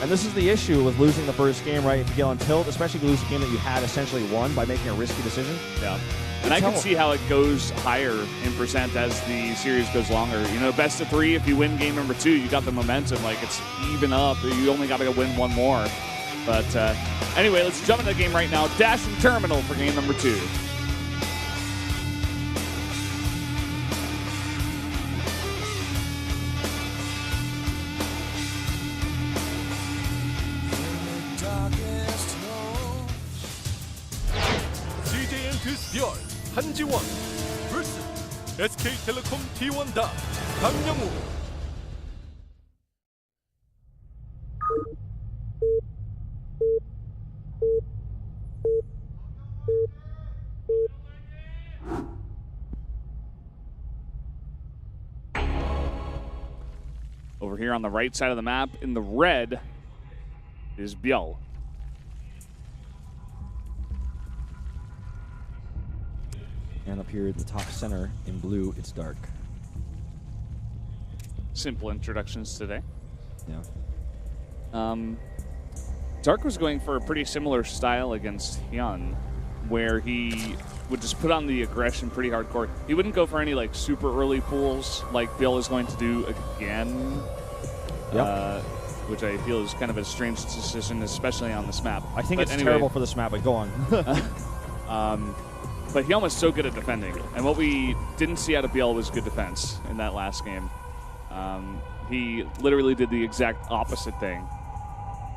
And this is the issue with losing the first game, right? If you get on tilt, especially if you lose a game that you had essentially won by making a risky decision. Yeah. And I can see how it goes higher in percent as the series goes longer. You know, best of 3, if you win game number 2, you got the momentum. Like, it's even up. You only got to win one more. But anyway, let's jump into the game right now. Dashing Terminal for game number 2. ByuL 한지원 vs SK텔레콤 T1다 강영우. Over here on the right side of the map, in the red, is ByuL. And up here at the top center, in blue, it's Dark. Simple introductions today. Yeah. Dark was going for a pretty similar style against Hyun, where he would just put on the aggression pretty hardcore. He wouldn't go for any like super early pools like ByuL is going to do again. Yep. Which I feel is kind of a strange decision, especially on this map. I think it's terrible for this map, but go on. But Hyun was so good at defending. And what we didn't see out of ByuL was good defense in that last game. He literally did the exact opposite thing.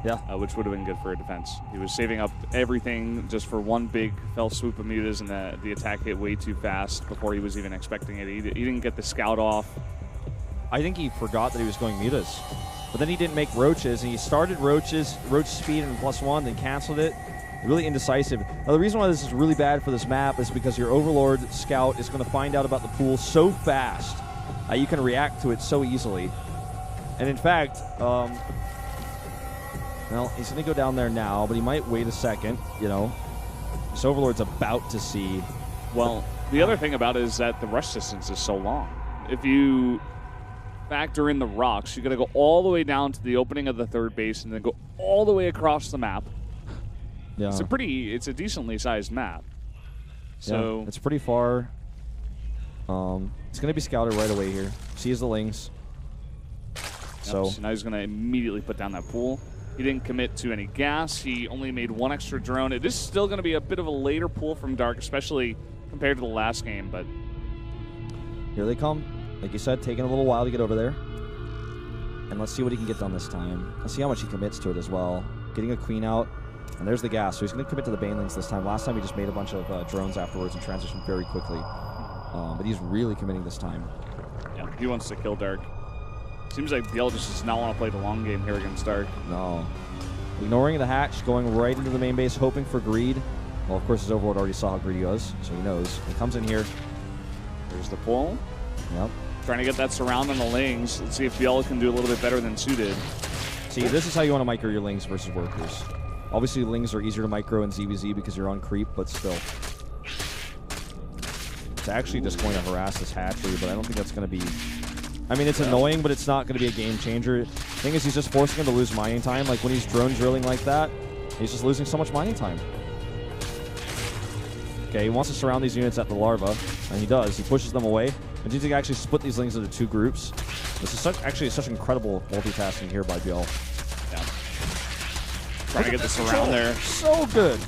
Yeah. Which would have been good for a defense. He was saving up everything just for one big fell swoop of mutas, and the attack hit way too fast before he was even expecting it. He didn't get the scout off. I think he forgot that he was going mutas. But then he didn't make roaches, and he started roach speed and +1, then canceled it. Really indecisive. Now, the reason why this is really bad for this map is because your Overlord scout is going to find out about the pool so fast you can react to it so easily. And in fact, well, he's going to go down there now, but he might wait a second, you know. This Overlord's about to see. Well, the other thing about it is that the rush distance is so long. If you factor in the rocks, you got to go all the way down to the opening of the third base and then go all the way across the map. Yeah. It's a decently sized map. So yeah, it's pretty far. It's going to be scouted right away here. Sees the Lings. So now he's going to immediately put down that pool. He didn't commit to any gas. He only made one extra drone. It is still going to be a bit of a later pool from Dark, especially compared to the last game. But here they come. Like you said, taking a little while to get over there. And let's see what he can get done this time. Let's see how much he commits to it as well. Getting a queen out. And there's the gas. So he's going to commit to the Banelings this time. Last time he just made a bunch of drones afterwards and transitioned very quickly. But he's really committing this time. Yeah, he wants to kill Dark. Seems like ByuL just does not want to play the long game here against Dark. No. Ignoring the hatch, going right into the main base, hoping for greed. Well, of course, his Overlord already saw how greedy he was, so he knows. He comes in here. There's the pull. Yep. Trying to get that surround on the Lings. Let's see if ByuL can do a little bit better than Su did. See, this is how you want to micro your Lings versus workers. Obviously, Lings are easier to micro in ZVZ because you're on creep, but still. It's actually just going to harass this hatchery, but I don't think that's going to be... I mean, it's annoying, but it's not going to be a game changer. The thing is, he's just forcing him to lose mining time. Like, when he's drone drilling like that, he's just losing so much mining time. Okay, he wants to surround these units at the larva, and he does. He pushes them away. And you can actually split these Lings into 2 groups. This is actually such incredible multitasking here by ByuL. Yeah. Trying to get this around there. So good.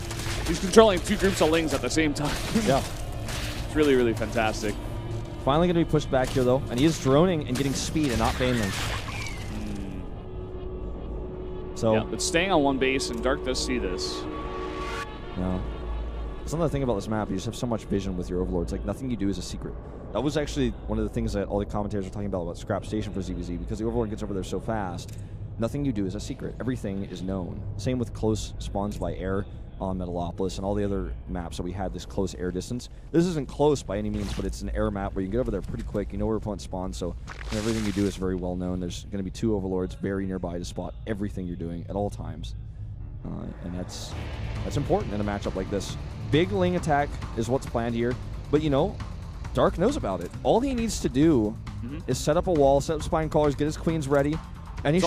He's controlling 2 groups of Lings at the same time. Yeah. It's really, really fantastic. Finally going to be pushed back here, though. And he is droning and getting speed and not Baneling. So, yeah, but staying on one base, and Dark does see this. Yeah. That's another thing about this map. You just have so much vision with your Overlords. Like, nothing you do is a secret. That was actually one of the things that all the commentators were talking about Scrap Station for ZVZ, because the Overlord gets over there so fast. Nothing you do is a secret. Everything is known. Same with close spawns by air on Metalopolis and all the other maps that we had this close air distance. This isn't close by any means, but it's an air map where you can get over there pretty quick. You know where opponents spawn, so everything you do is very well known. There's going to be 2 Overlords very nearby to spot everything you're doing at all times. And that's important in a matchup like this. Big Ling attack is what's planned here, but you know, Dark knows about it. All he needs to do is set up a wall, set up spine crawlers, get his queens ready, And he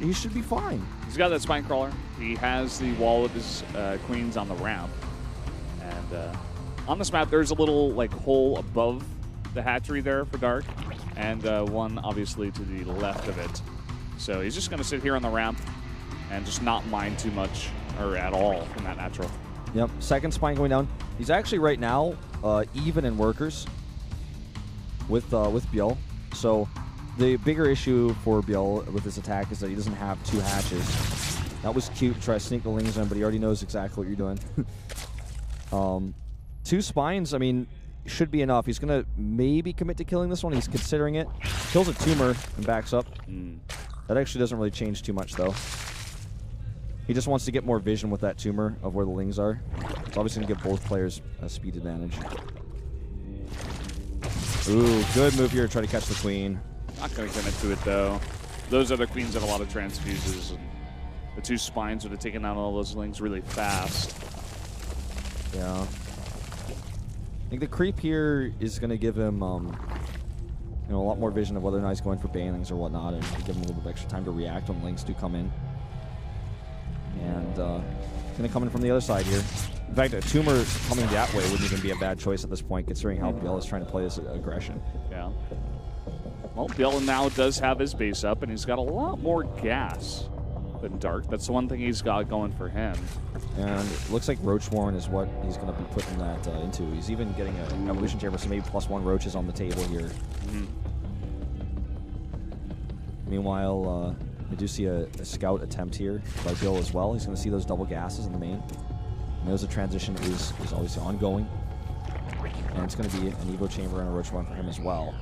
he should be fine. He's got that spine crawler. He has the wall with his queens on the ramp. And on this map, there's a little like hole above the hatchery there for Dark, and one obviously to the left of it. So he's just going to sit here on the ramp and just not mind too much or at all from that natural. Yep, second spine going down. He's actually right now even in workers with ByuL. So the bigger issue for ByuL with this attack is that he doesn't have 2 hatches. That was cute to try to sneak the lings in, but he already knows exactly what you're doing. 2 spines, I mean, should be enough. He's going to maybe commit to killing this one. He's considering it. Kills a tumor and backs up. That actually doesn't really change too much, though. He just wants to get more vision with that tumor of where the lings are. It's obviously going to give both players a speed advantage. Ooh, good move here to try to catch the queen. Not going to commit to it, though. Those other queens have a lot of transfuses. And the 2 spines would have taken out all those lings really fast. Yeah. I think the creep here is going to give him you know, a lot more vision of whether or not he's going for banelings or whatnot, and give him a little bit of extra time to react when lings do come in. And it's going to come in from the other side here. In fact, a tumor coming that way wouldn't even be a bad choice at this point, considering how ByuL is trying to play this aggression. Yeah. Well, ByuL now does have his base up, and he's got a lot more gas than Dark. That's the one thing he's got going for him. And it looks like Roach Warren is what he's going to be putting that into. He's even getting an evolution chamber, so maybe +1 roaches on the table here. Meanwhile, we do see a scout attempt here by ByuL as well. He's going to see those double gases in the main. He knows the transition is obviously ongoing. And it's going to be an Evo chamber and a Roach Warren for him as well.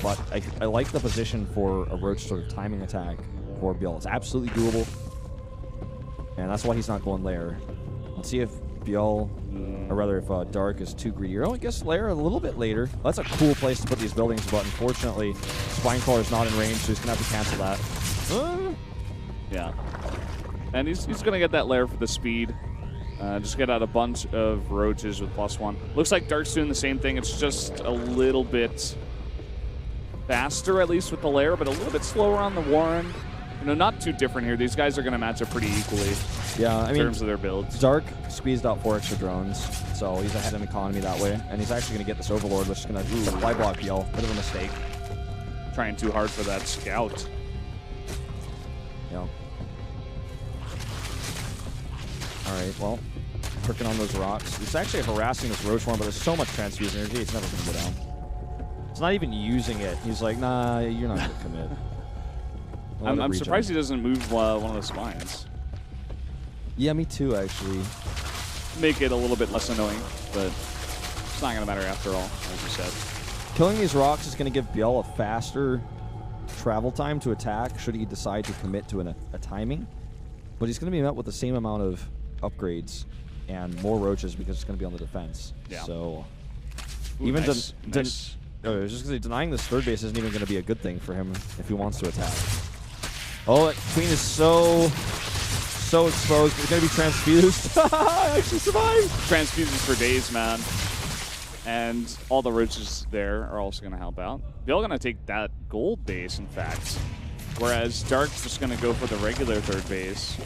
But I like the position for a Roach sort of timing attack for ByuL. It's absolutely doable. And that's why he's not going Lair. Let's see if ByuL, or rather if Dark is too greedy. Oh, I guess Lair a little bit later. That's a cool place to put these buildings, but unfortunately, Spinecrawler is not in range, so he's going to have to cancel that. Yeah. And he's going to get that Lair for the speed. Just get out a bunch of roaches with +1. Looks like Dark's doing the same thing. It's just a little bit faster, at least with the Lair, but a little bit slower on the Warren. You know, not too different here. These guys are going to match up pretty equally. Yeah, I mean, in terms of their builds. Dark squeezed out 4 extra drones, so he's ahead in economy that way. And he's actually going to get this Overlord, which is going to fly block ByuL. Bit of a mistake. Trying too hard for that scout. Yeah. All right, well, working on those rocks. It's actually harassing this Roach Warren, but there's so much transfuse energy, it's never going to go down. It's not even using it. He's like, nah, you're not going to commit. I'm surprised he doesn't move one of the spines. Yeah, me too, actually. Make it a little bit less annoying, but it's not going to matter after all, as you said. Killing these rocks is going to give ByuL a faster travel time to attack should he decide to commit to a timing. But he's going to be met with the same amount of upgrades and more roaches because it's going to be on the defense. Yeah. So Ooh, even nice. just because denying this third base isn't even going to be a good thing for him if he wants to attack. Oh, that queen is so exposed. It's going to be transfused. I actually survived. Transfuses for days, man. And all the roaches there are also going to help out. ByuL going to take that gold base, in fact. Whereas Dark's just going to go for the regular third base.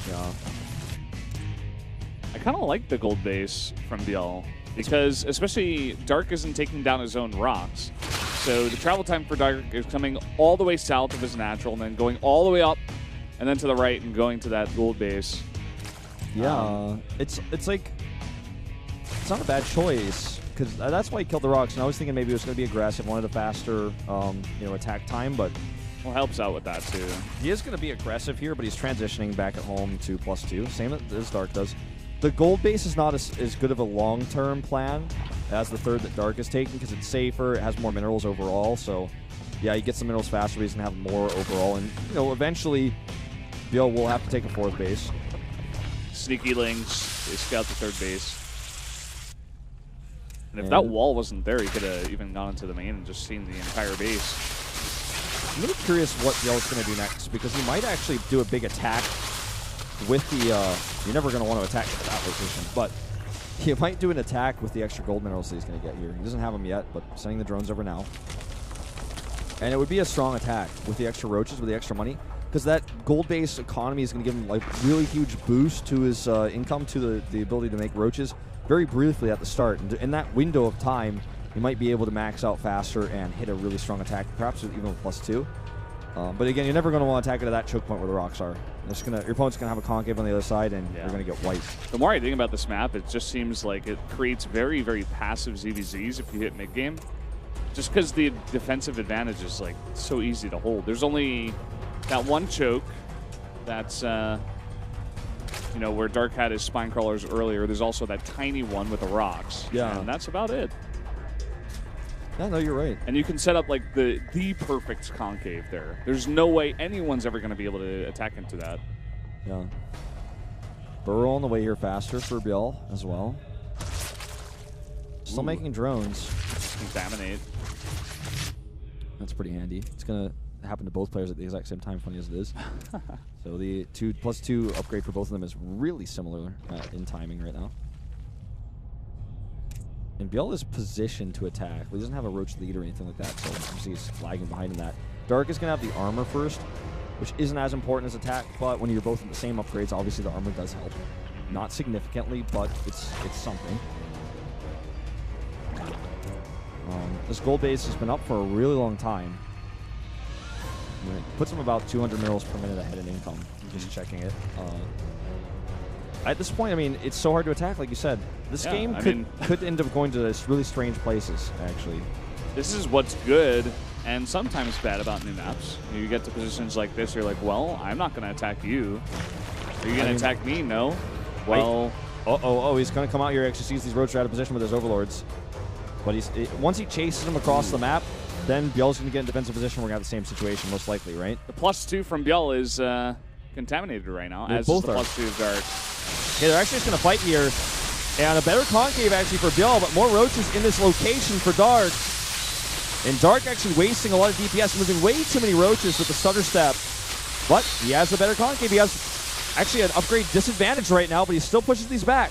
Yeah. I kind of like the gold base from ByuL because especially Dark isn't taking down his own rocks. So the travel time for Dark is coming all the way south of his natural and then going all the way up and then to the right and going to that gold base. Yeah, it's like, it's not a bad choice because that's why he killed the rocks. And I was thinking maybe it was going to be aggressive, wanted a faster, attack time, but well, helps out with that too. He is going to be aggressive here, but he's transitioning back at home to +2, same as Dark does. The gold base is not as good of a long-term plan as the third that Dark is taking because it's safer, it has more minerals overall, so yeah, he gets the minerals faster, but he's going to have more overall, and eventually ByuL will have to take a fourth base. Sneaky Lings, they scout the third base. And if that wall wasn't there, he could have even gone into the main and just seen the entire base. I'm really curious what ByuL is going to do next because he might actually do a big attack with the, you're never going to want to attack at that location, but he might do an attack with the extra gold minerals that he's going to get here. He doesn't have them yet, but sending the drones over now. And it would be a strong attack with the extra roaches, with the extra money, because that gold-based economy is going to give him like really huge boost to his income, to the ability to make roaches very briefly at the start. And in that window of time, he might be able to max out faster and hit a really strong attack, perhaps even with +2. But again, you're never going to want to attack it at that choke point where the rocks are. Your opponent's going to have a concave on the other side, and you're going to get wiped. The more I think about this map, it just seems like it creates very, very passive ZVZs if you hit mid-game. Just because the defensive advantage is like so easy to hold. There's only that one choke that's, you know, where Dark had his spine crawlers earlier. There's also that tiny one with the rocks. Yeah. And that's about it. Yeah, no, you're right. And you can set up like the perfect concave there. There's no way anyone's ever going to be able to attack into that. Yeah. Burrow on the way here faster for ByuL as well. Still making drones. Contaminate. That's pretty handy. It's going to happen to both players at the exact same time, funny as it is. So the +2 upgrade for both of them is really similar in timing right now. And ByuL is positioned to attack. He doesn't have a roach lead or anything like that, so obviously he's lagging behind in that. Dark is going to have the armor first, which isn't as important as attack, but when you're both in the same upgrades, obviously the armor does help. Not significantly, but it's something. This gold base has been up for a really long time. It puts him about 200 mils per minute ahead in income. Just checking it. At this point, I mean, it's so hard to attack, like you said. This game could end up going to really strange places, actually. This is what's good and sometimes bad about new maps. You get to positions like this, you're like, well, I'm not going to attack you. Are you going to attack me? No. Well... He's going to come out here, actually sees these roaches out of position with his overlords. But once he chases them across the map, then ByuL's going to get in defensive position. We're going to have the same situation, most likely, right? The +2 from ByuL is contaminated right now, as both is the are. +2 of Dark. Yeah, they're actually just going to fight here. And a better concave, actually, for ByuL, but more roaches in this location for Dark. And Dark actually wasting a lot of DPS, moving way too many roaches with the stutter step. But he has a better concave. He has actually an upgrade disadvantage right now, but he still pushes these back.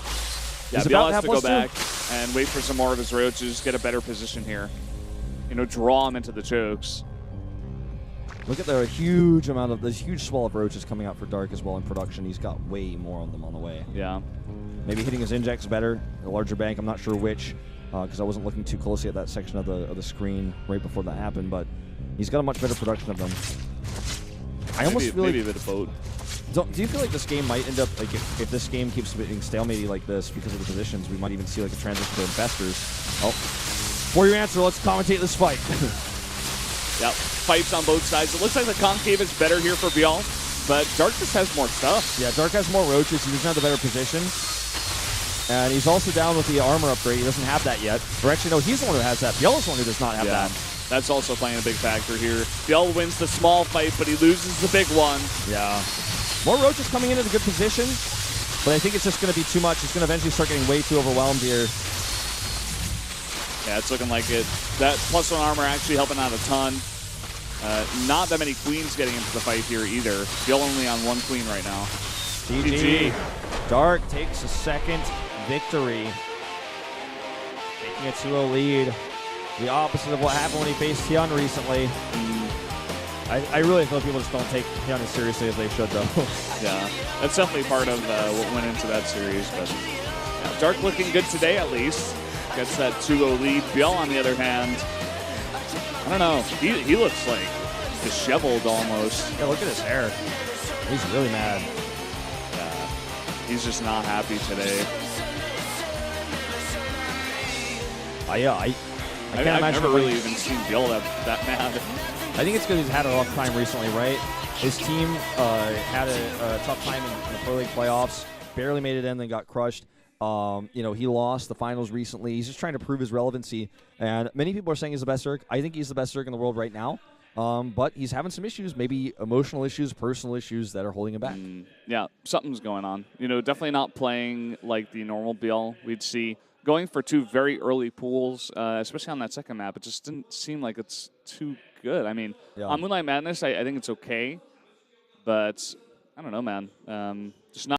Yeah, ByuL has to go back and wait for some more of his roaches, get a better position here. You know, draw him into the chokes. Look at the huge amount of, this huge swell of roaches coming out for Dark as well in production. He's got way more of them on the way. Yeah. Maybe hitting his injects better, a larger bank, I'm not sure which, because I wasn't looking too closely at that section of the screen right before that happened, but he's got a much better production of them. I almost feel maybe like, a bit of both. do you feel like this game might end up, like if this game keeps being stalemate like this because of the positions, we might even see like a transition to investors? Oh, for your answer, let's commentate this fight. Yep, fights on both sides. It looks like the concave is better here for ByuL, but Dark just has more stuff. Yeah, Dark has more roaches. He doesn't have the better position. And he's also down with the armor upgrade. He doesn't have that yet. Or actually, no, he's the one who has that. ByuL is the one who does not have that. That's also playing a big factor here. ByuL wins the small fight, but he loses the big one. Yeah. More roaches coming into the good position, but I think it's just going to be too much. It's going to eventually start getting way too overwhelmed here. Yeah, it's looking like it. That +1 armor actually helping out a ton. Not that many queens getting into the fight here either. ByuL only on one queen right now. GG. Dark takes a second victory. Taking a 2-0 lead. The opposite of what happened when he faced Hyun recently. I really feel people just don't take Hyun as seriously as they should, though. Yeah, that's definitely part of what went into that series. But yeah, Dark looking good today, at least. Gets that 2-0 lead. ByuL, on the other hand, I don't know. He looks like disheveled almost. Yeah, look at his hair. He's really mad. Yeah, he's just not happy today. I can't imagine. I've never really even seen ByuL that mad. I think it's because he's had a rough time recently, right? His team had a tough time in the Pro League playoffs. Barely made it in, then got crushed. You know, he lost the finals recently. He's just trying to prove his relevancy. And many people are saying he's the best Zerg. I think he's the best Zerg in the world right now. But he's having some issues, maybe emotional issues, personal issues that are holding him back. Yeah, something's going on. You know, definitely not playing like the normal ByuL we'd see. Going for two very early pools, especially on that second map, it just didn't seem like it's too good. I mean, on Moonlight Madness, I think it's okay. But I don't know, man. Just not